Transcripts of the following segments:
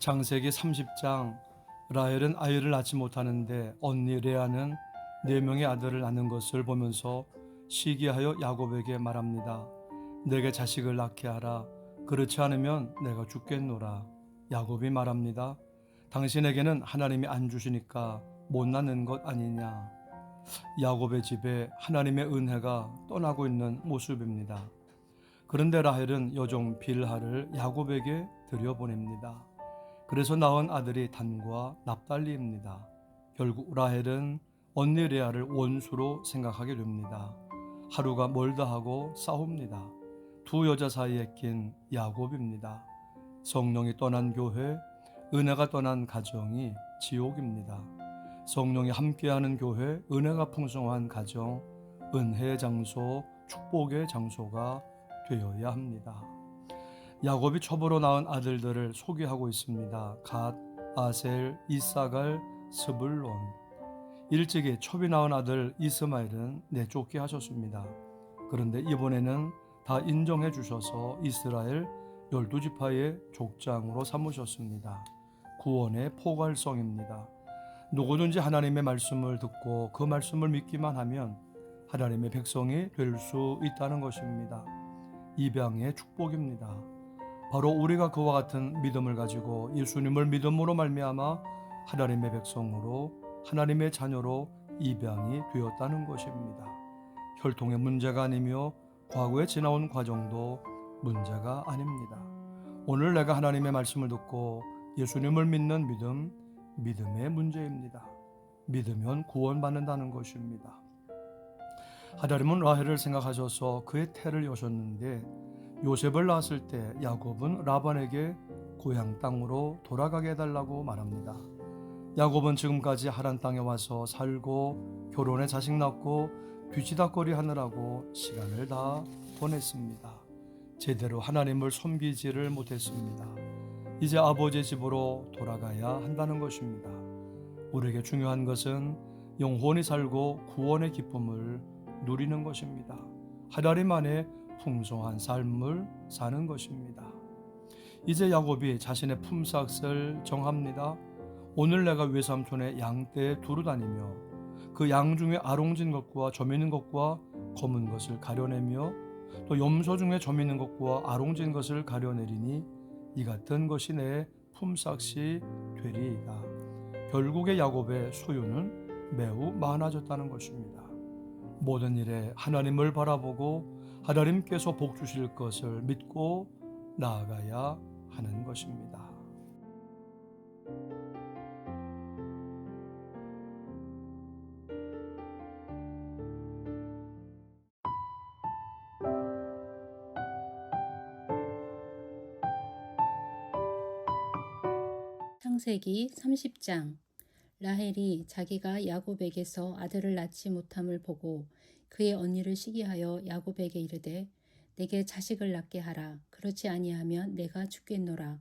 창세기 30장. 라헬은 아이를 낳지 못하는데 언니 레아는 4명의 아들을 낳는 것을 보면서 시기하여 야곱에게 말합니다. 내게 자식을 낳게 하라. 그렇지 않으면 내가 죽겠노라. 야곱이 말합니다. 당신에게는 하나님이 안 주시니까 못 낳는 것 아니냐. 야곱의 집에 하나님의 은혜가 떠나고 있는 모습입니다. 그런데 라헬은 여종 빌하를 야곱에게 들여보냅니다. 그래서 낳은 아들이 단과 납달리입니다. 결국 라헬은 언니 레아를 원수로 생각하게 됩니다. 하루가 멀다 하고 싸웁니다. 두 여자 사이에 낀 야곱입니다. 성령이 떠난 교회, 은혜가 떠난 가정이 지옥입니다. 성령이 함께하는 교회, 은혜가 풍성한 가정, 은혜의 장소, 축복의 장소가 되어야 합니다. 야곱이 첩으로 낳은 아들들을 소개하고 있습니다. 갓, 아셀, 이사갈, 스불론. 일찍이 첩이 낳은 아들 이스마엘은 내쫓게 하셨습니다. 그런데 이번에는 다 인정해 주셔서 이스라엘 12지파의 족장으로 삼으셨습니다. 구원의 포괄성입니다. 누구든지 하나님의 말씀을 듣고 그 말씀을 믿기만 하면 하나님의 백성이 될 수 있다는 것입니다. 입양의 축복입니다. 바로 우리가 그와 같은 믿음을 가지고 예수님을 믿음으로 말미암아 하나님의 백성으로 하나님의 자녀로 입양이 되었다는 것입니다. 혈통의 문제가 아니며 과거에 지나온 과정도 문제가 아닙니다. 오늘 내가 하나님의 말씀을 듣고 예수님을 믿는 믿음, 믿음의 문제입니다. 믿으면 구원받는다는 것입니다. 하나님은 라헬을 생각하셔서 그의 태를 여셨는데 요셉을 낳았을 때 야곱은 라반에게 고향 땅으로 돌아가게 해달라고 말합니다. 야곱은 지금까지 하란 땅에 와서 살고 결혼해 자식 낳고 뒤치다거리 하느라고 시간을 다 보냈습니다. 제대로 하나님을 섬기지를 못했습니다. 이제 아버지의 집으로 돌아가야 한다는 것입니다. 우리에게 중요한 것은 영원히 살고 구원의 기쁨을 누리는 것입니다. 하나님 안에 풍성한 삶을 사는 것입니다. 이제 야곱이 자신의 품삯을 정합니다. 오늘 내가 외삼촌의 양떼에 두루 다니며 그 양 중에 아롱진 것과 점 있는 것과 검은 것을 가려내며 또 염소 중에 점 있는 것과 아롱진 것을 가려내리니 이 같은 것이 내 품삯이 되리이다. 결국에 야곱의 소유는 매우 많아졌다는 것입니다. 모든 일에 하나님을 바라보고 하나님께서 복 주실 것을 믿고 나아가야 하는 것입니다. 창세기 30장. 라헬이 자기가 야곱에게서 아들을 낳지 못함을 보고 그의 언니를 시기하여 야곱에게 이르되 내게 자식을 낳게 하라. 그렇지 아니하면 내가 죽겠노라.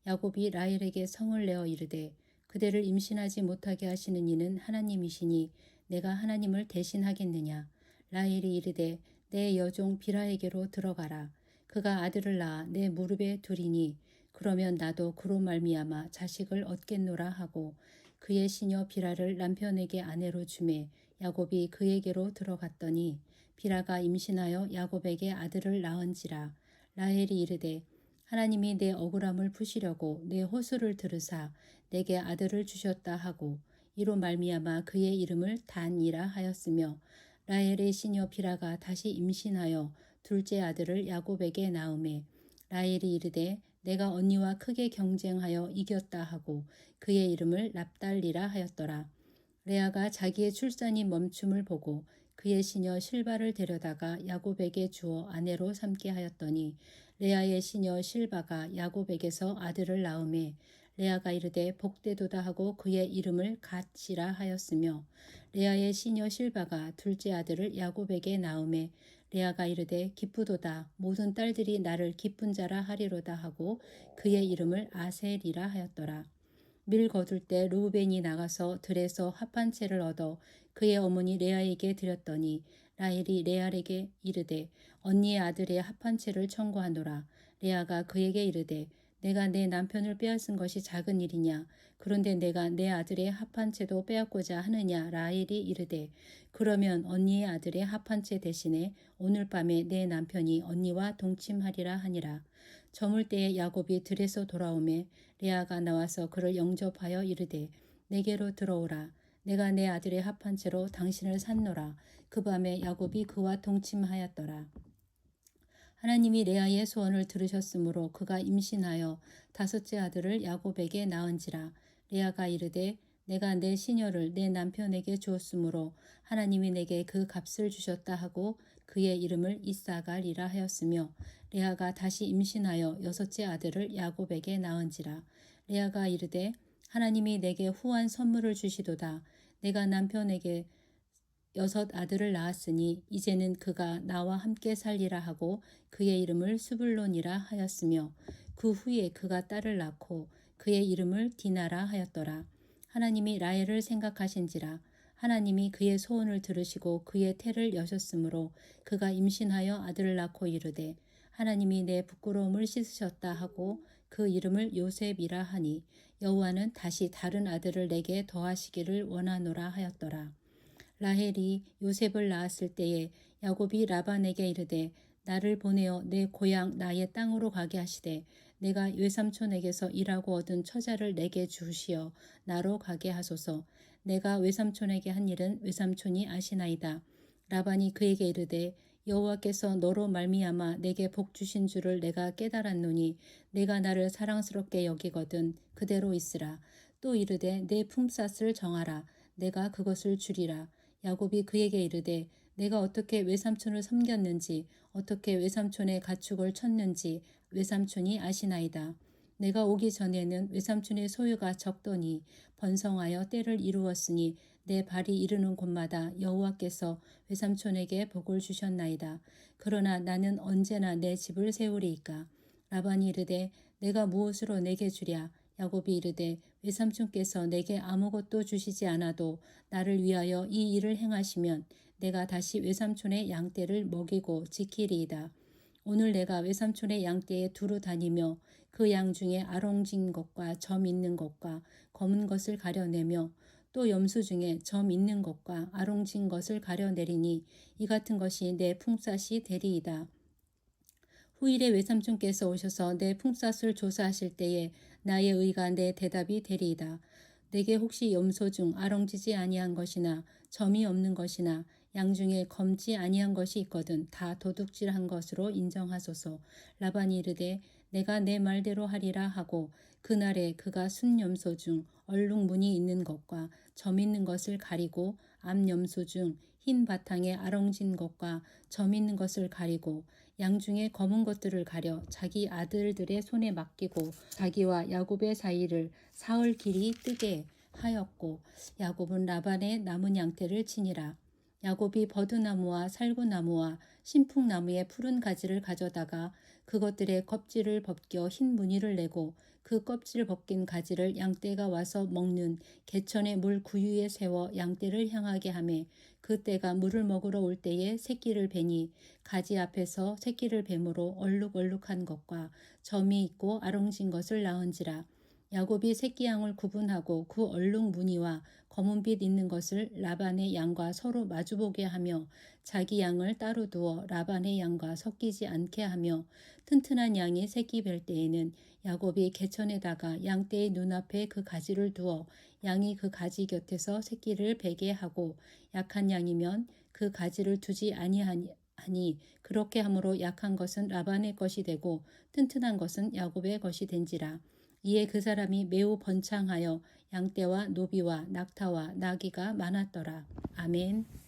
야곱이 라헬에게 성을 내어 이르되 그대를 임신하지 못하게 하시는 이는 하나님이시니 내가 하나님을 대신하겠느냐. 라헬이 이르되 내 여종 빌하에게로 들어가라. 그가 아들을 낳아 내 무릎에 두리니 그러면 나도 그로 말미암아 자식을 얻겠노라 하고 그의 시녀 빌하를 남편에게 아내로 주매 야곱이 그에게로 들어갔더니 빌하가 임신하여 야곱에게 아들을 낳은지라. 라헬이 이르되 하나님이 내 억울함을 푸시려고 내 호소를 들으사 내게 아들을 주셨다 하고 이로 말미암아 그의 이름을 단이라 하였으며 라헬의 시녀 빌하가 다시 임신하여 둘째 아들을 야곱에게 낳음에 라헬이 이르되 내가 언니와 크게 경쟁하여 이겼다 하고 그의 이름을 납달리라 하였더라. 레아가 자기의 출산이 멈춤을 보고 그의 시녀 실바를 데려다가 야곱에게 주어 아내로 삼게 하였더니 레아의 시녀 실바가 야곱에게서 아들을 낳음에 레아가 이르되 복되도다 하고 그의 이름을 갓이라 하였으며 레아의 시녀 실바가 둘째 아들을 야곱에게 낳음에 레아가 이르되 기쁘도다 모든 딸들이 나를 기쁜 자라 하리로다 하고 그의 이름을 아셀이라 하였더라. 밀 거둘 때 르우벤이 나가서 들에서 합한 채를 얻어 그의 어머니 레아에게 드렸더니 라헬이 레아에게 이르되 언니의 아들의 합한 채를 청구하노라. 레아가 그에게 이르되 내가 내 남편을 빼앗은 것이 작은 일이냐? 그런데 내가 내 아들의 합한 채도 빼앗고자 하느냐? 라헬이 이르되 그러면 언니의 아들의 합한 채 대신에 오늘 밤에 내 남편이 언니와 동침하리라 하니라. 저물 때에 야곱이 들에서 돌아오매 레아가 나와서 그를 영접하여 이르되 내게로 들어오라. 내가 내 아들의 합한 채로 당신을 샀노라. 그 밤에 야곱이 그와 동침하였더라. 하나님이 레아의 소원을 들으셨으므로 그가 임신하여 다섯째 아들을 야곱에게 낳은지라. 레아가 이르되 내가 내 시녀를 내 남편에게 주었으므로 하나님이 내게 그 값을 주셨다 하고 그의 이름을 이사갈이라 하였으며 레아가 다시 임신하여 여섯째 아들을 야곱에게 낳은지라. 레아가 이르되 하나님이 내게 후한 선물을 주시도다. 내가 남편에게 여섯 아들을 낳았으니 이제는 그가 나와 함께 살리라 하고 그의 이름을 스불론이라 하였으며 그 후에 그가 딸을 낳고 그의 이름을 디나라 하였더라. 하나님이 라헬을 생각하신지라. 하나님이 그의 소원을 들으시고 그의 태를 여셨으므로 그가 임신하여 아들을 낳고 이르되 하나님이 내 부끄러움을 씻으셨다 하고 그 이름을 요셉이라 하니 여호와는 다시 다른 아들을 내게 더하시기를 원하노라 하였더라. 라헬이 요셉을 낳았을 때에 야곱이 라반에게 이르되 나를 보내어 내 고향 나의 땅으로 가게 하시되 내가 외삼촌에게서 일하고 얻은 처자를 내게 주시어 나로 가게 하소서. 내가 외삼촌에게 한 일은 외삼촌이 아시나이다. 라반이 그에게 이르되 여호와께서 너로 말미암아 내게 복 주신 줄을 내가 깨달았노니 내가 나를 사랑스럽게 여기거든 그대로 있으라. 또 이르되 내 품삯을 정하라. 내가 그것을 주리라. 야곱이 그에게 이르되 내가 어떻게 외삼촌을 섬겼는지 어떻게 외삼촌의 가축을 쳤는지 외삼촌이 아시나이다. 내가 오기 전에는 외삼촌의 소유가 적더니 번성하여 때를 이루었으니 내 발이 이르는 곳마다 여호와께서 외삼촌에게 복을 주셨나이다. 그러나 나는 언제나 내 집을 세우리이까. 라반이 이르되 내가 무엇으로 내게 주랴. 야곱이 이르되 외삼촌께서 내게 아무것도 주시지 않아도 나를 위하여 이 일을 행하시면 내가 다시 외삼촌의 양떼를 먹이고 지키리이다. 오늘 내가 외삼촌의 양떼에 두루 다니며 그 양 중에 아롱진 것과 점 있는 것과 검은 것을 가려내며 또 염소 중에 점 있는 것과 아롱진 것을 가려내리니 이 같은 것이 내 품삯이 되리이다. 후일에 외삼촌께서 오셔서 내 품삯을 조사하실 때에 나의 의가 내 대답이 되리이다. 내게 혹시 염소 중 아롱지지 아니한 것이나 점이 없는 것이나 양 중에 검지 아니한 것이 있거든 다 도둑질한 것으로 인정하소서. 라반이 이르되 내가 내 말대로 하리라 하고 그날에 그가 순염소 중 얼룩 무늬 있는 것과 점 있는 것을 가리고 암염소 중 흰 바탕에 아롱진 것과 점 있는 것을 가리고 양 중에 검은 것들을 가려 자기 아들들의 손에 맡기고 자기와 야곱의 사이를 사흘 길이 뜨게 하였고 야곱은 라반의 남은 양떼를 치니라. 야곱이 버드나무와 살구나무와 신풍나무의 푸른 가지를 가져다가 그것들의 껍질을 벗겨 흰 무늬를 내고 그 껍질 벗긴 가지를 양떼가 와서 먹는 개천의 물 구유에 세워 양떼를 향하게 하매 그떼가 물을 먹으러 올 때에 새끼를 베니 가지 앞에서 새끼를 뱀으로 얼룩얼룩한 것과 점이 있고 아롱진 것을 낳은지라. 야곱이 새끼 양을 구분하고 그 얼룩 무늬와 검은빛 있는 것을 라반의 양과 서로 마주보게 하며 자기 양을 따로 두어 라반의 양과 섞이지 않게 하며 튼튼한 양이 새끼 뵐 때에는 야곱이 개천에다가 양떼의 눈앞에 그 가지를 두어 양이 그 가지 곁에서 새끼를 베게 하고 약한 양이면 그 가지를 두지 아니하니 그렇게 함으로 약한 것은 라반의 것이 되고 튼튼한 것은 야곱의 것이 된지라. 이에 그 사람이 매우 번창하여 양떼와 노비와 낙타와 나귀가 많았더라. 아멘.